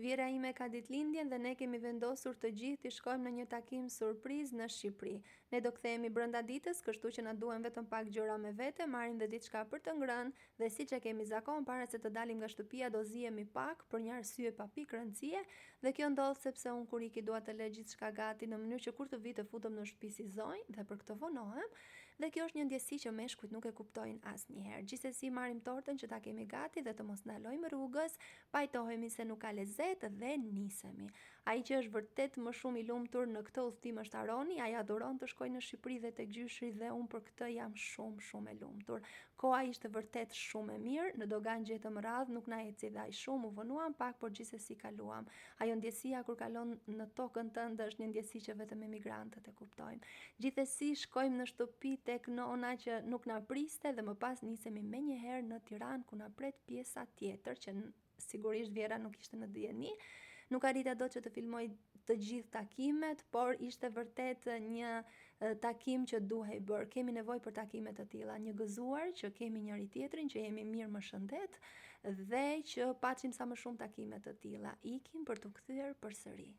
Vjera ime ka ditëlindjen dhe ne kemi vendosur të gjithë të shkojmë në një takim surprizë në Shqipëri. Ne do kthehemi brenda ditës, kështu që na duhen vetëm pak gjëra me vete, marrim dhe diçka për të ngrënë dhe siç e kemi zakon para se të dalim nga shtëpia do zihemi pak për një arsye pa pikë rëndësie dhe kjo ndodh sepse unë kur iki dua të lë gjithçka gati në mënyrë që kur të vi të futem në shtëpi si zonjë dhe për këtë vonohem dhe kjo është një ndjesi që meshkujt nuk e kuptojnë asnjëherë. Gjithsesi marrim tortën që ta kemi gati dhe të mos ndalojmë rrugës, pajtohemi se nuk ka lezet dhe nisemi. Ai që është vërtet më shumë i lumtur në këtë udhtim është Aroni, ai adoron të shkojë në Shqipëri dhe tek gjyshi dhe unë për këtë jam shumë e lumtur. Koha ishte vërtet shumë e mirë, në dogan gjetëm radh, nuk na eci dhe aq shumë, u vonuam pak, por gjithsesi kaluam. Ajo ndjesia kur kalon në tokën tënde është një ndjesi që vetëm emigrantët e kuptojnë. Gjithsesi shkojmë në shtëpi tek nona që nuk na priste dhe më pas nisemi menjëherë në Tiranë ku na pret pjesa tjetër që sigurisht Vjera nuk ishte në dijeni, nuk arrita dot që të filmoj të gjithë takimet, por ishte vërtet një takim që duhej bërë. Kemi nevojë për takime të tilla, një gëzuar që kemi njëri tjetrin, që jemi mirë më shëndet dhe që paçim sa më shumë takime të tilla. Ikim për t'u kthyer përsëri.